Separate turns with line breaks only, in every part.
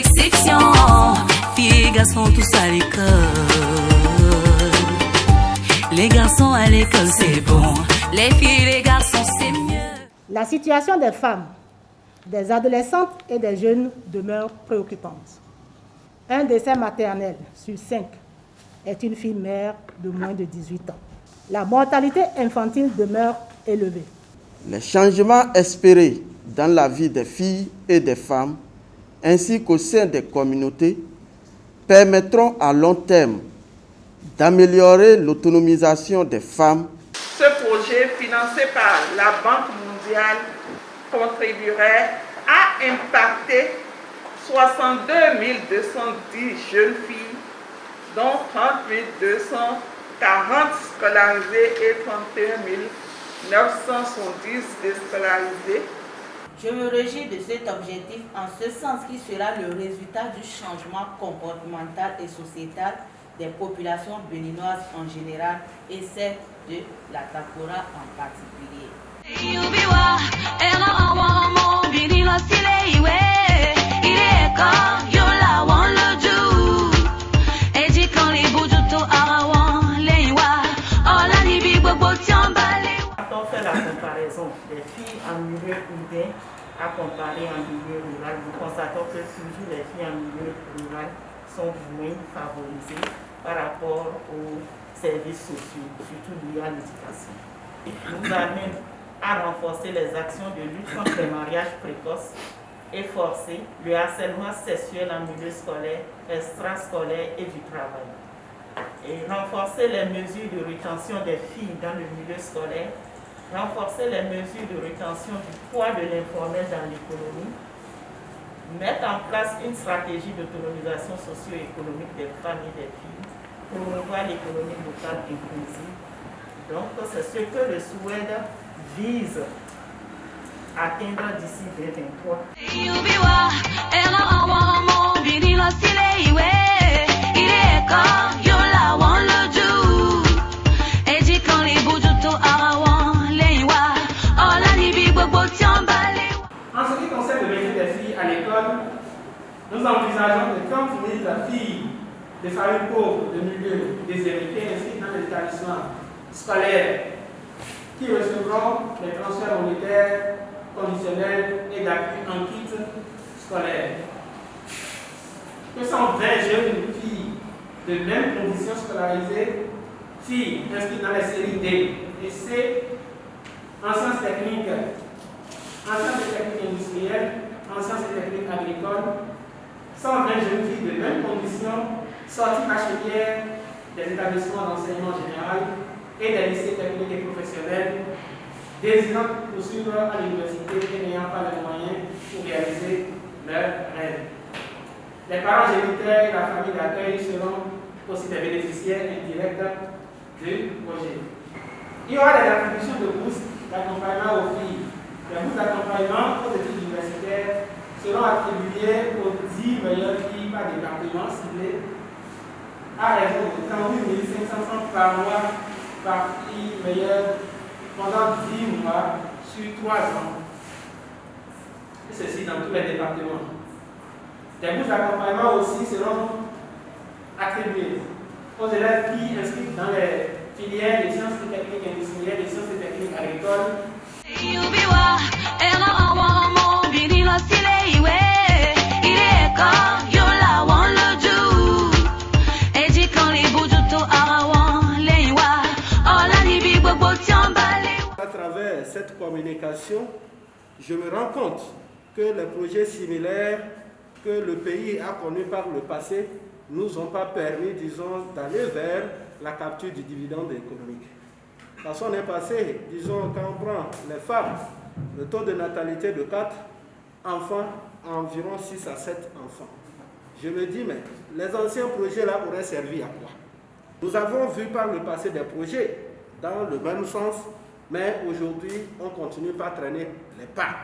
exception. Filles et garçons tous à l'école. Les garçons à l'école c'est bon, les filles et les garçons c'est mieux.
La situation des femmes, des adolescentes et des jeunes demeure préoccupante. Un décès maternel sur 5 est une fille mère de moins de 18 ans. La mortalité infantile demeure élevée.
Les changements espérés dans la vie des filles et des femmes, ainsi qu'au sein des communautés, permettront à long terme d'améliorer l'autonomisation des femmes.
Ce projet, financé par la Banque mondiale, contribuerait à impacter 62 210 jeunes filles, dont 38 240 scolarisées et 31 970 déscolarisées.
Je me réjouis de cet objectif en ce sens qui sera le résultat du changement comportemental et sociétal des populations béninoises en général et celle de la Tapora en particulier.
Quand on fait la comparaison des filles en milieu urbain à comparer en milieu rural, nous constatons que toujours les filles en milieu rural sont moins favorisées par rapport aux services sociaux, surtout liés à l'éducation. Nous amène à renforcer les actions de lutte contre les mariages précoces et forcés, le harcèlement sexuel en milieu scolaire, extrascolaire et du travail. Et renforcer les mesures de rétention des filles dans le milieu scolaire, renforcer les mesures de rétention du poids de l'informel dans l'économie, mettre en place une stratégie d'autonomisation socio-économique des femmes et des filles, promouvoir l'économie locale inclusive. Donc, c'est ce que le SWED vise à atteindre d'ici 2023.
En ce qui concerne le métier des filles à l'école, nous envisageons de 30 000 filles de familles pauvres de milieux déshérités ainsi dans les établissements scolaires qui recevront les transferts monétaires conditionnels et d'appui en kit scolaire. Que 120 jeunes filles de mêmes conditions scolarisées, filles inscrites dans les séries D et C, en sciences techniques, en sciences et techniques industrielles, en sciences et techniques agricoles, 120 jeunes filles de mêmes conditions, sorties bachelières des établissements d'enseignement général et des lycées techniques et professionnels, désirant poursuivre à l'université et n'ayant pas les moyens pour réaliser leurs rêves. Les parents géniteurs et la famille d'accueil seront aussi des bénéficiaires indirects du projet. Il y aura des attributions de bourses d'accompagnement aux filles. Les bourses d'accompagnement aux études universitaires seront attribuées aux 10 meilleures filles par département ciblé à raison de 38 500 francs par mois par fille meilleure pendant 10 mois sur 3 ans. Et ceci dans tous les départements. Des bourses d'accompagnement aussi seront attribuées aux élèves filles inscrites dans les filières des sciences et techniques industrielles, des sciences et techniques agricoles.
À travers cette communication, je me rends compte que les projets similaires que le pays a connus par le passé ne nous ont pas permis, disons, d'aller vers la capture du dividende économique. Parce qu'on est passé, disons, quand on prend les femmes, le taux de natalité de 4 enfants à environ 6 à 7 enfants. Je me dis, mais les anciens projets là auraient servi à quoi? Nous avons vu par le passé des projets dans le même sens, mais aujourd'hui, on continue par traîner les pas.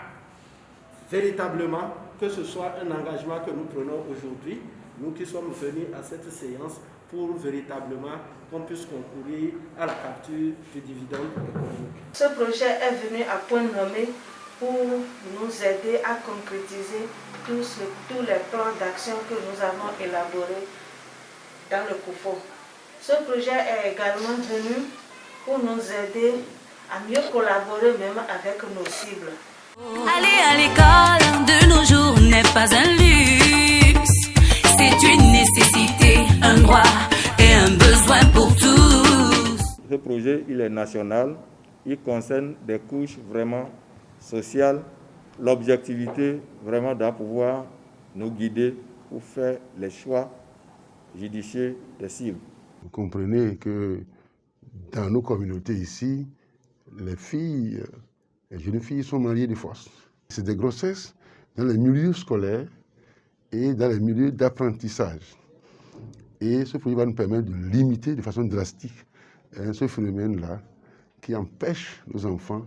Véritablement, que ce soit un engagement que nous prenons aujourd'hui, nous qui sommes venus à cette séance pour véritablement qu'on puisse concourir à la capture du dividende économique.
Ce projet est venu à point nommé pour nous aider à concrétiser
tous les plans d'action que nous avons élaborés dans le COFO. Ce projet est également venu pour nous aider à mieux collaborer même avec nos cibles.
Aller à l'école de nos jours n'est pas un luxe, c'est une nécessité, un droit et un besoin pour tous.
Ce projet, il est national, il concerne des couches vraiment sociales. L'objectivité vraiment doit pouvoir nous guider pour faire les choix judicieux des cibles.
Vous comprenez que dans nos communautés ici, les filles, les jeunes filles sont mariées de force. C'est des grossesses dans les milieux scolaires et dans les milieux d'apprentissage. Et ce projet va nous permettre de limiter de façon drastique ce phénomène-là qui empêche nos enfants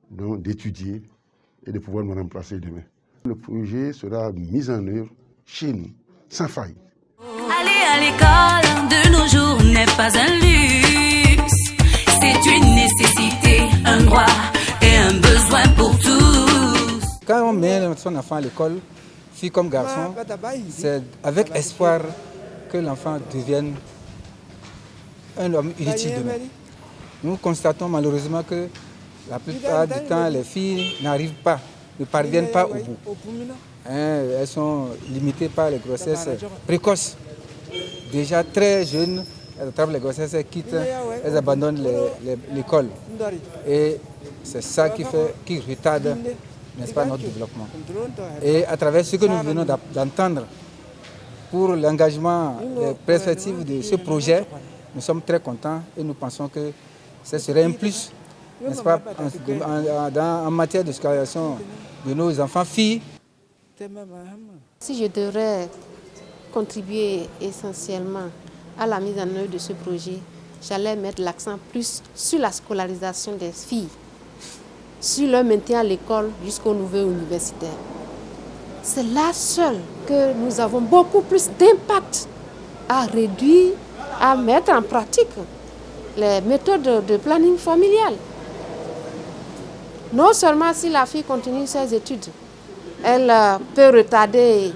d'étudier et de pouvoir nous remplacer demain. Le projet sera mis en œuvre chez nous, sans faille.
Aller à l'école de nos jours n'est pas un luxe, c'est une nécessité, un droit et un besoin pour tous.
Quand on met son enfant à l'école, fille comme garçon, c'est avec espoir que l'enfant devienne un homme utile demain. Nous constatons malheureusement que la plupart du temps, les filles n'arrivent pas, ne parviennent pas au bout. Elles sont limitées par les grossesses précoces. Déjà très jeunes, elles attrapent les grossesses, elles quittent, elles abandonnent l'école. Et c'est ça qui retarde, n'est-ce pas, notre développement. Et à travers ce que nous venons d'entendre pour l'engagement des perspectives de ce projet, nous sommes très contents et nous pensons que ce serait un plus, n'est-ce pas, en matière de scolarisation de nos enfants filles.
Si je devrais contribuer essentiellement à la mise en œuvre de ce projet, j'allais mettre l'accent plus sur la scolarisation des filles, sur leur maintien à l'école jusqu'au niveau universitaire. C'est là seul que nous avons beaucoup plus d'impact à réduire, à mettre en pratique les méthodes de planning familial. Non seulement si la fille continue ses études, elle peut retarder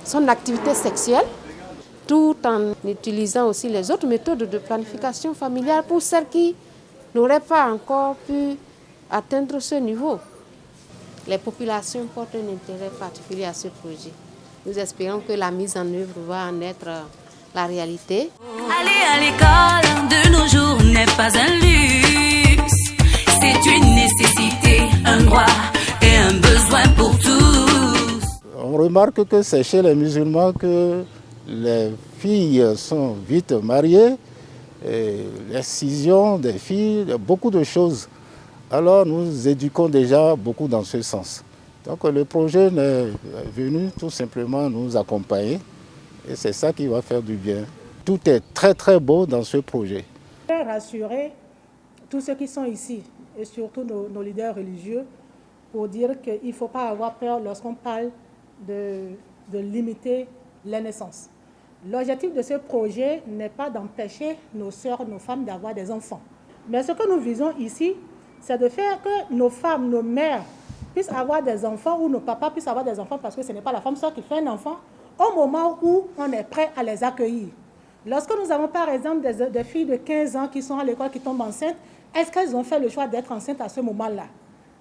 son activité sexuelle, tout en utilisant aussi les autres méthodes de planification familiale pour celles qui n'auraient pas encore pu atteindre ce niveau. Les populations portent un intérêt particulier à ce projet. Nous espérons que la mise en œuvre va en être la réalité.
Aller à l'école de nos jours n'est pas un luxe, c'est une nécessité, un droit et un besoin pour tous.
On remarque que c'est chez les musulmans que les filles sont vite mariées, l'excision des filles, beaucoup de choses. Alors nous éduquons déjà beaucoup dans ce sens. Donc le projet est venu tout simplement nous accompagner et c'est ça qui va faire du bien. Tout est très très beau dans ce projet.
Je vais rassurer tous ceux qui sont ici et surtout nos leaders religieux pour dire qu'il ne faut pas avoir peur lorsqu'on parle de limiter les naissances. L'objectif de ce projet n'est pas d'empêcher nos sœurs, nos femmes d'avoir des enfants. Mais ce que nous visons ici, c'est de faire que nos femmes, nos mères puissent avoir des enfants ou nos papas puissent avoir des enfants parce que ce n'est pas la femme seule qui fait un enfant au moment où on est prêt à les accueillir. Lorsque nous avons par exemple des filles de 15 ans qui sont à l'école, qui tombent enceintes, est-ce qu'elles ont fait le choix d'être enceintes à ce moment-là?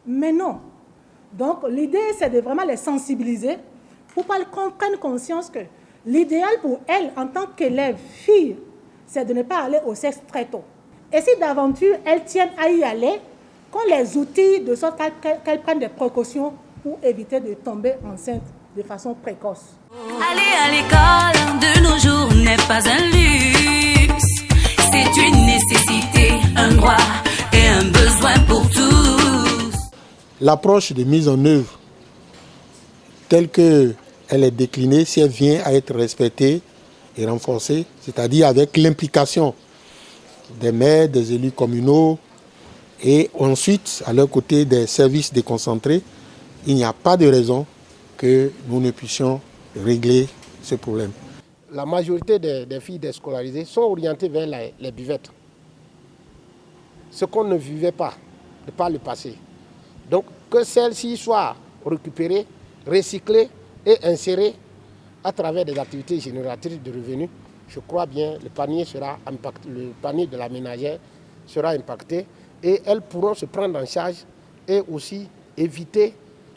Mais non. Donc l'idée, c'est de vraiment les sensibiliser pour qu'elles prennent conscience que l'idéal pour elles, en tant qu'élèves, filles, c'est de ne pas aller au sexe très tôt. Et si d'aventure, elles tiennent à y aller, qu'on les outille de sorte qu'elles prennent des précautions pour éviter de tomber enceinte de façon précoce.
Aller à l'école de nos jours n'est pas un luxe, c'est une nécessité, un droit et un besoin pour tous.
L'approche de mise en œuvre telle qu'elle est déclinée, si elle vient à être respectée et renforcée, c'est-à-dire avec l'implication des maires, des élus communaux et ensuite, à leur côté, des services déconcentrés, il n'y a pas de raison que nous ne puissions régler ce problème.
La majorité des filles déscolarisées sont orientées vers les buvettes. Ce qu'on ne vivait pas, de par le passé. Donc que celles-ci soient récupérés, recyclés et insérés à travers des activités génératrices de revenus. Je crois bien le panier de la ménagère sera impacté et elles pourront se prendre en charge et aussi éviter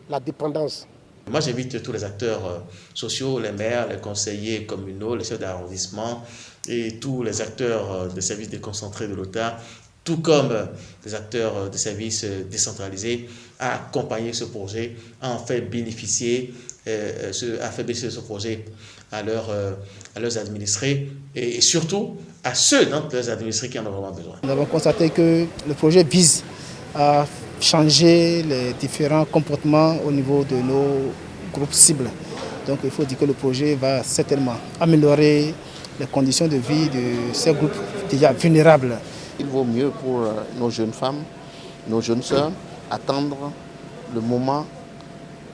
la dépendance.
Moi, j'invite tous les acteurs sociaux, les maires, les conseillers communaux, les chefs d'arrondissement et tous les acteurs des services déconcentrés de l'État, tout comme les acteurs des services décentralisés, à accompagner ce projet, à en faire bénéficier, ce projet à leurs administrés et surtout à ceux d'entre leurs administrés qui en ont vraiment besoin.
Nous avons constaté que le projet vise à changer les différents comportements au niveau de nos groupes cibles. Donc il faut dire que le projet va certainement améliorer les conditions de vie de ces groupes déjà vulnérables.
Il vaut mieux pour nos jeunes femmes, nos jeunes sœurs, attendre le moment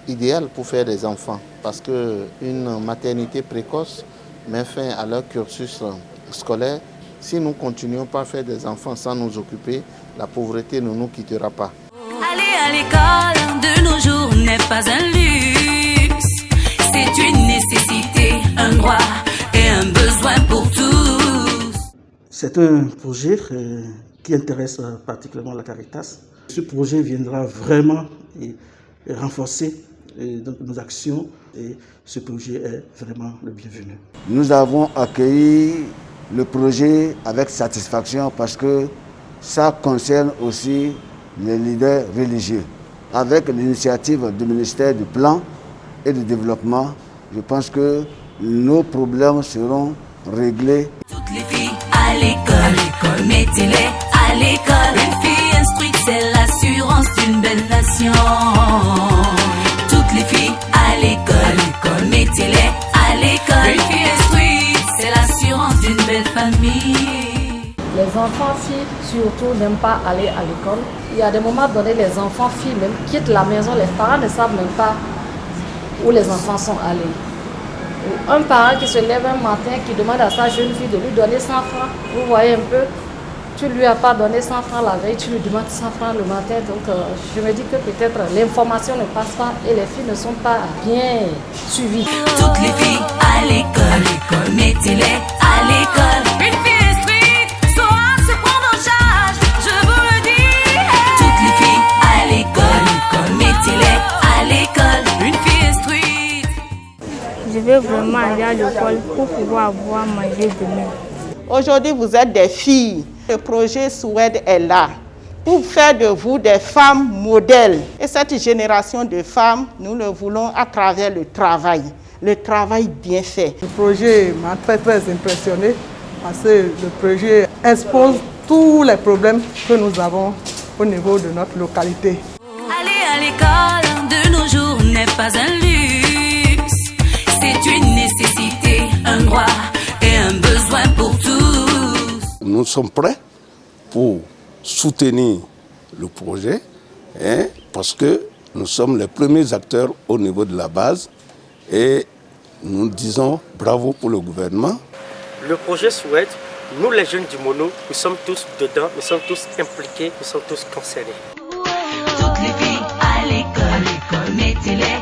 idéal pour faire des enfants. Parce qu'une maternité précoce met fin à leur cursus scolaire. Si nous continuons pas à faire des enfants sans nous occuper, la pauvreté ne nous quittera pas.
Aller à l'école de nos jours n'est pas un luxe, c'est une nécessité, un droit et un besoin pour tous.
C'est un projet qui intéresse particulièrement la Caritas. Ce projet viendra vraiment renforcer nos actions et ce projet est vraiment le bienvenu.
Nous avons accueilli le projet avec satisfaction parce que ça concerne aussi les leaders religieux. Avec l'initiative du ministère du Plan et du Développement, je pense que nos problèmes seront réglés.
Toutes les filles à l'école, mettez-les à l'école. Une fille instruite, c'est l'assurance d'une belle nation. Toutes les filles à l'école, mettez-les à l'école. Une fille instruite, c'est l'assurance d'une belle famille.
Les enfants filles surtout n'aiment pas aller à l'école. Il y a des moments donnés, les enfants filles même quittent la maison, les parents ne savent même pas où les enfants sont allés. Ou un parent qui se lève un matin, qui demande à sa jeune fille de lui donner 100 francs. Vous voyez un peu, tu ne lui as pas donné 100 francs la veille, tu lui demandes 100 francs le matin. Donc je me dis que peut-être l'information ne passe pas et les filles ne sont pas bien suivies.
Toutes les filles à l'école, mettez-les à l'école. Une fille instruite saura se prendre en charge, je vous le dis. Toutes les filles à l'école, mettez-les à l'école. Une fille instruite.
Je veux vraiment aller à l'école pour pouvoir avoir mangé demain.
Aujourd'hui, vous êtes des filles. Le projet SWED est là pour faire de vous des femmes modèles. Et cette génération de femmes, nous le voulons à travers le travail bien fait.
Le projet m'a très impressionné parce que le projet expose tous les problèmes que nous avons au niveau de notre localité.
Aller à l'école de nos jours n'est pas un luxe, c'est une nécessité, un droit et un besoin pour tous.
Nous sommes prêts pour soutenir le projet parce que nous sommes les premiers acteurs au niveau de la base et nous disons bravo pour le gouvernement.
Le projet SWED, nous les jeunes du Mono, nous sommes tous dedans, nous sommes tous impliqués, nous sommes tous concernés.
Toutes les filles à l'école, mettez-les